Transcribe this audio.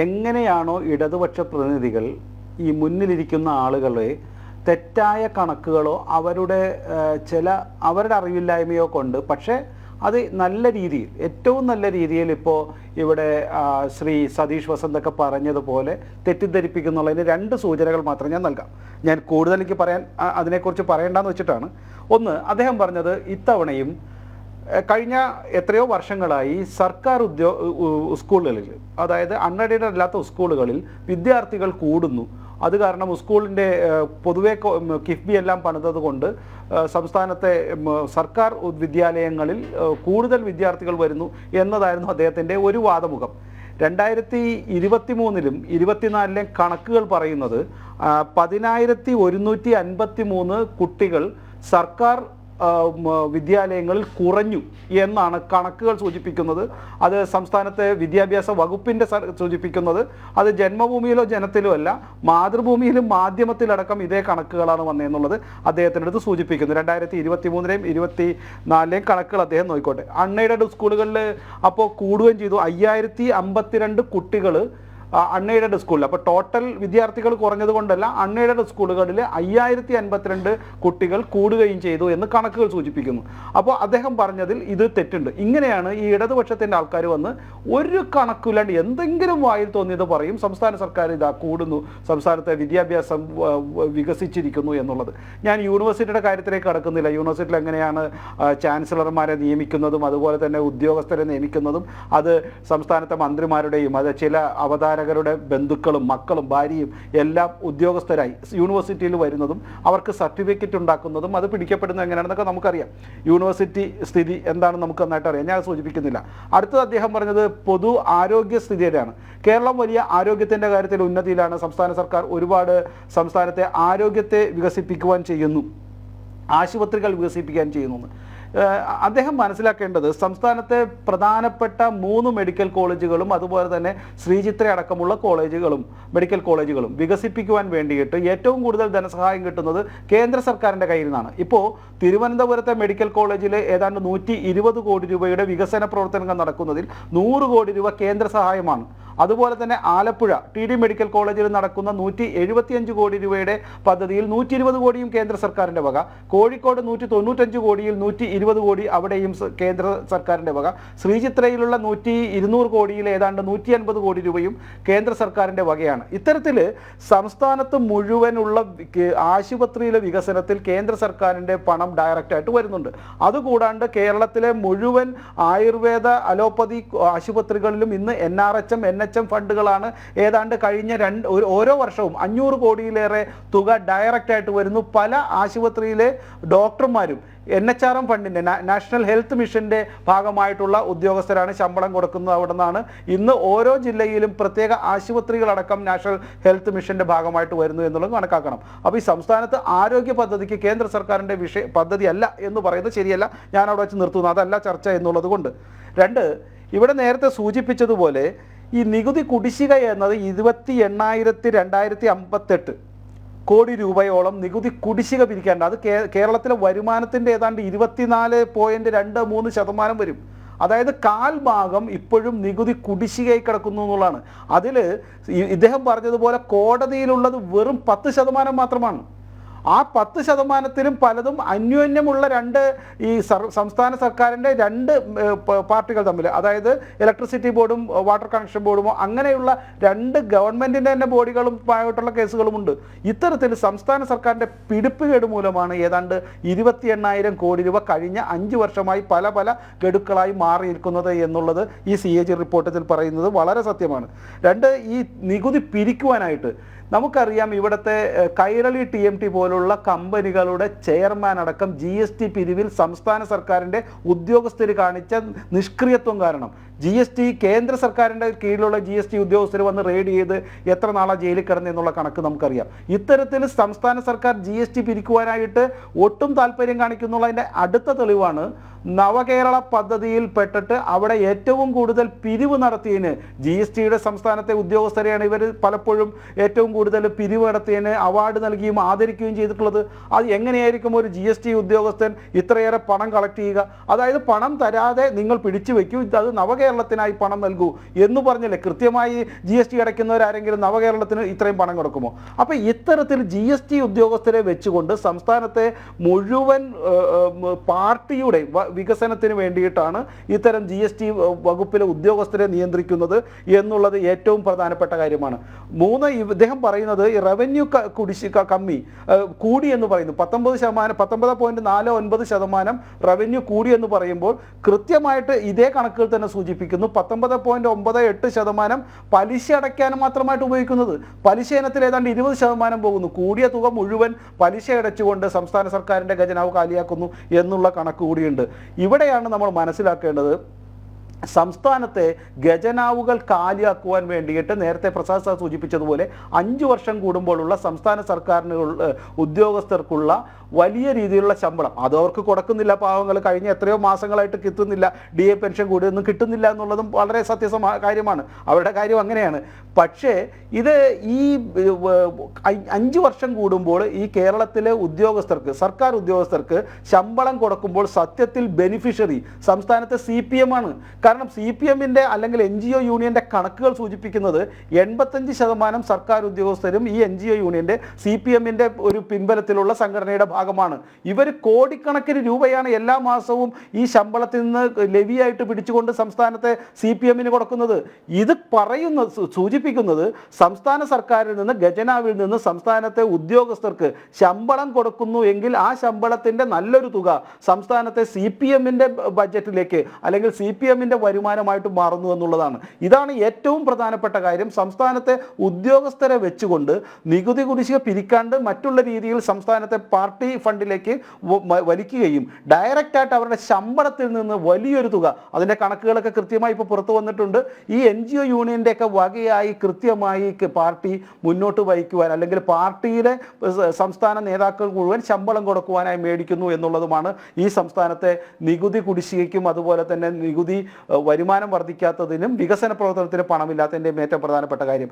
എങ്ങനെയാണോ ഇടതുപക്ഷ പ്രതിനിധികൾ ഈ മുന്നിലിരിക്കുന്ന ആളുകളെ തെറ്റായ കണക്കുകളോ അവരുടെ അറിവില്ലായ്മയോ കൊണ്ട്, പക്ഷേ അത് നല്ല രീതിയിൽ, ഏറ്റവും നല്ല രീതിയിൽ ഇപ്പോൾ ഇവിടെ ശ്രീ സതീഷ് വസന്തൊക്കെ പറഞ്ഞതുപോലെ തെറ്റിദ്ധരിപ്പിക്കുന്നുള്ളതിന് 2 സൂചനകൾ മാത്രം ഞാൻ നൽകാം. ഞാൻ കൂടുതൽ എനിക്ക് അതിനെക്കുറിച്ച് പറയേണ്ടെന്ന് വെച്ചിട്ടാണ്. ഒന്ന്, അദ്ദേഹം പറഞ്ഞത് ഇത്തവണയും കഴിഞ്ഞ എത്രയോ വർഷങ്ങളായി സർക്കാർ സ്കൂളുകളിൽ, അതായത് അൺഎയ്ഡഡ് അല്ലാത്ത സ്കൂളുകളിൽ വിദ്യാർത്ഥികൾ കൂടുന്നു. അത് കാരണം സ്കൂളിൻ്റെ പൊതുവെ കിഫ്ബി എല്ലാം പണിതത് കൊണ്ട് സംസ്ഥാനത്തെ സർക്കാർ വിദ്യാലയങ്ങളിൽ കൂടുതൽ വിദ്യാർത്ഥികൾ വരുന്നു എന്നതായിരുന്നു അദ്ദേഹത്തിൻ്റെ ഒരു വാദമുഖം. 2023-ലും 2024-ലെയും കണക്കുകൾ പറയുന്നത് 10,153 കുട്ടികൾ സർക്കാർ വിദ്യാലയങ്ങളിൽ കുറഞ്ഞു എന്നാണ് കണക്കുകൾ സൂചിപ്പിക്കുന്നത്. അത് സംസ്ഥാനത്തെ വിദ്യാഭ്യാസ വകുപ്പിൻ്റെ സൂചിപ്പിക്കുന്നത്. അത് ജന്മഭൂമിയിലോ ജനത്തിലോ അല്ല, മാതൃഭൂമിയിലും മാധ്യമത്തിലടക്കം ഇതേ കണക്കുകളാണ് വന്നതെന്നുള്ളത് അദ്ദേഹത്തിൻ്റെ അടുത്ത് സൂചിപ്പിക്കുന്നു. 2023-ലെയും 2024-ലെയും കണക്കുകൾ അദ്ദേഹം നോക്കിക്കോട്ടെ. അൺഎയ്ഡഡ് സ്കൂളുകളിൽ അപ്പോൾ കൂടുകയും ചെയ്തു. 5,052 കുട്ടികൾ അൺഎയ്ഡഡ് സ്കൂളിൽ. അപ്പോൾ ടോട്ടൽ വിദ്യാർത്ഥികൾ കുറഞ്ഞത് കൊണ്ടല്ല, അൺഎയ്ഡഡ് സ്കൂളുകളിൽ 5,052 കുട്ടികൾ കൂടുകയും ചെയ്തു എന്ന് കണക്കുകൾ സൂചിപ്പിക്കുന്നു. അപ്പോൾ അദ്ദേഹം പറഞ്ഞതിൽ ഇത് തെറ്റുണ്ട്. ഇങ്ങനെയാണ് ഈ ഇടതുപക്ഷത്തിൻ്റെ ആൾക്കാർ വന്ന് ഒരു കണക്കില്ലാണ്ട് എന്തെങ്കിലും വായിൽ തോന്നിയത് പറയും. സംസ്ഥാന സർക്കാർ ഇതാ കൂടുന്നു, സംസ്ഥാനത്തെ വിദ്യാഭ്യാസം വികസിച്ചിരിക്കുന്നു എന്നുള്ളത്. ഞാൻ യൂണിവേഴ്സിറ്റിയുടെ കാര്യത്തിലേക്ക് കടക്കുന്നില്ല. യൂണിവേഴ്സിറ്റിയിൽ എങ്ങനെയാണ് ചാൻസലർമാരെ നിയമിക്കുന്നതും അതുപോലെ തന്നെ ഉദ്യോഗസ്ഥരെ നിയമിക്കുന്നതും അത് സംസ്ഥാനത്തെ മന്ത്രിമാരുടെയും അത് ചില അവതാരകരുടെ ബന്ധുക്കളും മക്കളും ഭാര്യയും എല്ലാം ഉദ്യോഗസ്ഥരായി യൂണിവേഴ്സിറ്റിയിൽ വരുന്നതും അവർക്ക് സർട്ടിഫിക്കറ്റ് ഉണ്ടാക്കുന്നതും അത് പിടിക്കപ്പെടുന്നത് എങ്ങനെയാണെന്നൊക്കെ നമുക്കറിയാം. യൂണിവേഴ്സിറ്റി സ്ഥിതി എന്താണെന്ന് നമുക്ക് നന്നായിട്ട് അറിയാം. ഞാൻ സൂചിപ്പിക്കുന്നില്ല. അടുത്തത് അദ്ദേഹം പറഞ്ഞത് പൊതു ആരോഗ്യസ്ഥിതിയുടെയാണ്. കേരളം വലിയ ആരോഗ്യത്തിൻ്റെ കാര്യത്തിൽ ഉന്നതിയിലാണ്. സംസ്ഥാന സർക്കാർ ഒരുപാട് സംസ്ഥാനത്തെ ആരോഗ്യത്തെ വികസിപ്പിക്കുവാൻ ചെയ്യുന്നു, ആശുപത്രികൾ വികസിപ്പിക്കാൻ ചെയ്യുന്നു. അദ്ദേഹം മനസ്സിലാക്കേണ്ടത് സംസ്ഥാനത്തെ പ്രധാനപ്പെട്ട 3 മെഡിക്കൽ കോളേജുകളും അതുപോലെ തന്നെ ശ്രീചിത്ര അടക്കമുള്ള മെഡിക്കൽ കോളേജുകളും വികസിപ്പിക്കുവാൻ വേണ്ടിയിട്ട് ഏറ്റവും കൂടുതൽ ധനസഹായം കിട്ടുന്നത് കേന്ദ്ര സർക്കാരിൻ്റെ കയ്യിൽ നിന്നാണ്. ഇപ്പോൾ തിരുവനന്തപുരത്തെ മെഡിക്കൽ കോളേജിൽ ഏതാണ്ട് 120 കോടി രൂപയുടെ വികസന പ്രവർത്തനങ്ങൾ നടക്കുന്നതിൽ 100 കോടി രൂപ കേന്ദ്ര സഹായമാണ്. അതുപോലെ തന്നെ ആലപ്പുഴ TD മെഡിക്കൽ കോളേജിൽ നടക്കുന്ന 175 കോടി രൂപയുടെ പദ്ധതിയിൽ 120 കോടിയും കേന്ദ്ര സർക്കാരിൻ്റെ വക. കോഴിക്കോട് 195 കോടിയിൽ 120 കോടി അവിടെയും കേന്ദ്ര സർക്കാരിൻ്റെ വക. ശ്രീചിത്രയിലുള്ള 200 കോടിയിൽ ഏതാണ്ട് 150 കോടി രൂപയും കേന്ദ്ര സർക്കാരിൻ്റെ വകയാണ്. ഇത്തരത്തിൽ സംസ്ഥാനത്ത് മുഴുവനുള്ള ആശുപത്രിയിലെ വികസനത്തിൽ കേന്ദ്ര സർക്കാരിൻ്റെ പണം ഡയറക്റ്റായിട്ട് വരുന്നുണ്ട്. അതുകൂടാണ്ട് കേരളത്തിലെ മുഴുവൻ ആയുർവേദ അലോപ്പതി ആശുപത്രികളിലും ഇന്ന് NRHM NHM ഫണ്ടുകളാണ് ഏതാണ്ട് കഴിഞ്ഞ ഓരോ വർഷവും 500 കോടിയിലേറെ തുക ഡയറക്റ്റായിട്ട് വരുന്നു. പല ആശുപത്രിയിലെ ഡോക്ടർമാരും NHRM ഫണ്ടിൻ്റെ നാഷണൽ ഹെൽത്ത് മിഷൻ്റെ ഭാഗമായിട്ടുള്ള ഉദ്യോഗസ്ഥരാണ് ശമ്പളം കൊടുക്കുന്നത്. അവിടെ നിന്നാണ് ഇന്ന് ഓരോ ജില്ലയിലും പ്രത്യേക ആശുപത്രികളടക്കം നാഷണൽ ഹെൽത്ത് മിഷൻ്റെ ഭാഗമായിട്ട് വരുന്നു എന്നുള്ളത് കണക്കാക്കണം. അപ്പോൾ ഈ സംസ്ഥാനത്ത് ആരോഗ്യ പദ്ധതിക്ക് കേന്ദ്ര സർക്കാരിൻ്റെ പദ്ധതി അല്ല എന്ന് പറയുന്നത് ശരിയല്ല. ഞാൻ അവിടെ വെച്ച് നിർത്തുന്നു. അതല്ല ചർച്ച എന്നുള്ളത് കൊണ്ട്. 2, ഇവിടെ നേരത്തെ സൂചിപ്പിച്ചതുപോലെ ഈ നികുതി കുടിശ്ശിക എന്നത് 28,258 കോടി രൂപയോളം നികുതി കുടിശ്ശിക പിരിക്കേണ്ട. അത് കേരളത്തിലെ വരുമാനത്തിൻ്റെ ഏതാണ്ട് 24.23% വരും. അതായത് 1/4 ഭാഗം ഇപ്പോഴും നികുതി കുടിശ്ശികയായി കിടക്കുന്നു എന്നുള്ളതാണ്. അതിൽ ഇദ്ദേഹം പറഞ്ഞതുപോലെ കോടതിയിലുള്ളത് വെറും 10% മാത്രമാണ്. ആ 10%-ലും പലതും അന്യോന്യമുള്ള ഈ സംസ്ഥാന സർക്കാരിൻ്റെ 2 പാർട്ടികൾ തമ്മിൽ, അതായത് ഇലക്ട്രിസിറ്റി ബോർഡും വാട്ടർ കണക്ഷൻ ബോർഡുമോ അങ്ങനെയുള്ള 2 ഗവൺമെൻറ്റിൻ്റെ തന്നെ ബോഡികളുമായിട്ടുള്ള കേസുകളുമുണ്ട്. ഇത്തരത്തിൽ സംസ്ഥാന സർക്കാരിൻ്റെ പിടിപ്പുകേട് മൂലമാണ് ഏതാണ്ട് 28,000 കോടി രൂപ കഴിഞ്ഞ 5 വർഷമായി പല ഗഡുക്കളായി മാറിയിരിക്കുന്നത് എന്നുള്ളത് ഈ CAG റിപ്പോർട്ടിൽ പറയുന്നത് വളരെ സത്യമാണ്. 2, ഈ നികുതി പിരിക്കുവാനായിട്ട് നമുക്കറിയാം ഇവിടുത്തെ കൈരളി TMT പോലുള്ള കമ്പനികളുടെ ചെയർമാൻ അടക്കം GST പിരിവിൽ സംസ്ഥാന സർക്കാരിൻ്റെ ഉദ്യോഗസ്ഥർ കാണിച്ച നിഷ്ക്രിയത്വം കാരണം GST കേന്ദ്ര സർക്കാരിൻ്റെ കീഴിലുള്ള GST ഉദ്യോഗസ്ഥർ വന്ന് റെയ്ഡ് ചെയ്ത് എത്ര നാളാണ് ജയിലിൽ കിടന്നു എന്നുള്ള കണക്ക് നമുക്കറിയാം. ഇത്തരത്തിൽ സംസ്ഥാന സർക്കാർ GST പിരിക്കുവാനായിട്ട് ഒട്ടും താല്പര്യം കാണിക്കുന്നുള്ളതിൻ്റെ അടുത്ത തെളിവാണ് നവകേരള പദ്ധതിയിൽ പെട്ടിട്ട് അവിടെ ഏറ്റവും കൂടുതൽ പിരിവ് നടത്തിയതിന് GSTയുടെ സംസ്ഥാനത്തെ ഉദ്യോഗസ്ഥരെയാണ് ഇവർ പലപ്പോഴും ഏറ്റവും കൂടുതൽ പിരിവ് നടത്തിയതിന് അവാർഡ് നൽകിയും ആദരിക്കുകയും ചെയ്തിട്ടുള്ളത്. അത് എങ്ങനെയായിരിക്കും ഒരു GST ഉദ്യോഗസ്ഥൻ ഇത്രയേറെ പണം കളക്ട് ചെയ്യുക? അതായത് പണം തരാതെ നിങ്ങൾ പിടിച്ചു വയ്ക്കൂ, അത് നവകേരള നവകേരളത്തിനായി പണം നൽകൂ എന്ന് പറഞ്ഞല്ലേ കൃത്യമായി GST അടയ്ക്കുന്നവരാരെങ്കിലും നവകേരളത്തിന് ഇത്രയും പണം കൊടുക്കുമോ? അപ്പോൾ ഇത്തരത്തിൽ GST ഉദ്യോഗസ്ഥരെ വെച്ചുകൊണ്ട് സംസ്ഥാനത്തെ മുഴുവൻ പാർട്ടിയുടെ വികസനത്തിന് വേണ്ടിയിട്ടാണ് ഇത്തരം GST വകുപ്പിലെ ഉദ്യോഗസ്ഥരെ നിയന്ത്രിക്കുന്നത് എന്നുള്ളത് ഏറ്റവും പ്രധാനപ്പെട്ട കാര്യമാണ്. ഇദ്ദേഹം പറയുന്നത് ഈ റവന്യൂ കുടിശ്ശിക കമ്മി കൂടി എന്ന് പറയുന്നു. 19.49% റവന്യൂ കൂടി എന്ന് പറയുമ്പോൾ കൃത്യമായിട്ട് ഇതേ കണക്കുകൾ തന്നെ സൂചിപ്പിക്കുന്നു 19.98% പലിശ അടയ്ക്കാൻ മാത്രമായിട്ട് ഉപയോഗിക്കുന്നത്. പലിശ ഇനത്തിൽ ഏതാണ്ട് 20% പോകുന്നു. കൂടിയ തുക മുഴുവൻ പലിശ അടച്ചുകൊണ്ട് സംസ്ഥാന സർക്കാരിൻ്റെ ഖജനാവ് കാലിയാക്കുന്നു എന്നുള്ള കണക്ക് കൂടിയുണ്ട്. ഇവിടെയാണ് നമ്മൾ മനസ്സിലാക്കേണ്ടത് സംസ്ഥാനത്തെ ഖജനാവുകൾ കാലിയാക്കുവാൻ വേണ്ടിയിട്ട് നേരത്തെ പ്രസാദ് സാർ സൂചിപ്പിച്ചതുപോലെ 5 വർഷം കൂടുമ്പോഴുള്ള സംസ്ഥാന സർക്കാരിന് ഉദ്യോഗസ്ഥർക്കുള്ള വലിയ രീതിയിലുള്ള ശമ്പളം അത് അവർക്ക് കൊടുക്കുന്നില്ല. പാവങ്ങൾ കഴിഞ്ഞ എത്രയോ മാസങ്ങളായിട്ട് കിട്ടുന്നില്ല. DA പെൻഷൻ കൂടിയൊന്നും കിട്ടുന്നില്ല എന്നുള്ളതും വളരെ സത്യസമായ കാര്യമാണ്. അവരുടെ കാര്യം അങ്ങനെയാണ്. പക്ഷേ ഇത് ഈ 5 വർഷം കൂടുമ്പോൾ ഈ കേരളത്തിലെ ഉദ്യോഗസ്ഥർക്ക് സർക്കാർ ഉദ്യോഗസ്ഥർക്ക് ശമ്പളം കൊടുക്കുമ്പോൾ സത്യത്തിൽ ബെനിഫിഷ്യറി സംസ്ഥാനത്തെ CPM ആണ്. കാരണം CPM-ന്റെ അല്ലെങ്കിൽ NGO യൂണിയൻ്റെ കണക്കുകൾ സൂചിപ്പിക്കുന്നത് 85% സർക്കാർ ഉദ്യോഗസ്ഥരും ഈ NGO യൂണിയൻ്റെ CPM-ന്റെ ഒരു പിൻബലത്തിലുള്ള സംഘടനയുടെ ഭാഗമാണ്. ഇവർ കോടിക്കണക്കിന് രൂപയാണ് എല്ലാ മാസവും ഈ ശമ്പളത്തിൽ നിന്ന് ലെവിയായിട്ട് പിടിച്ചുകൊണ്ട് സംസ്ഥാനത്തെ CPM-ന് കൊടുക്കുന്നത്. ഇത് സൂചിപ്പിക്കുന്നത് സംസ്ഥാന സർക്കാരിൽ നിന്ന് ഖജനാവിൽ നിന്ന് സംസ്ഥാനത്തെ ഉദ്യോഗസ്ഥർക്ക് ശമ്പളം കൊടുക്കുന്നു എങ്കിൽ ആ ശമ്പളത്തിൻ്റെ നല്ലൊരു തുക സംസ്ഥാനത്തെ CPM-ന്റെ ബഡ്ജറ്റിലേക്ക് അല്ലെങ്കിൽ CPM-ന്റെ വരുമാനമായിട്ട് മാറുന്നു എന്നുള്ളതാണ്. ഇതാണ് ഏറ്റവും പ്രധാനപ്പെട്ട കാര്യം. സംസ്ഥാനത്തെ ഉദ്യോഗസ്ഥരെ വെച്ചുകൊണ്ട് നികുതി കുടിശ്ശിക പിരിക്കാണ്ട് മറ്റുള്ള രീതിയിൽ സംസ്ഥാനത്തെ പാർട്ടി ഫണ്ടിലേക്ക് വലിക്കുകയും ഡയറക്റ്റായിട്ട് അവരുടെ ശമ്പളത്തിൽ നിന്ന് വലിയൊരു തുക അതിൻ്റെ കണക്കുകളൊക്കെ കൃത്യമായി ഇപ്പോൾ പുറത്തു വന്നിട്ടുണ്ട്. ഈ NGO യൂണിയൻ്റെയൊക്കെ വകയായി കൃത്യമായി പാർട്ടി മുന്നോട്ട് വഹിക്കുവാൻ അല്ലെങ്കിൽ പാർട്ടിയിലെ സംസ്ഥാന നേതാക്കൾ മുഴുവൻ ശമ്പളം കൊടുക്കുവാനായി മേടിക്കുന്നു എന്നുള്ളതുമാണ് ഈ സംസ്ഥാനത്തെ നികുതി കുടിശ്ശികയ്ക്കും അതുപോലെ തന്നെ നികുതി വരുമാനം വർദ്ധിക്കാത്തതിനും വികസന പ്രവർത്തനത്തിന് പണമില്ലാത്തതിൻ്റെയും ഏറ്റവും പ്രധാനപ്പെട്ട കാര്യം.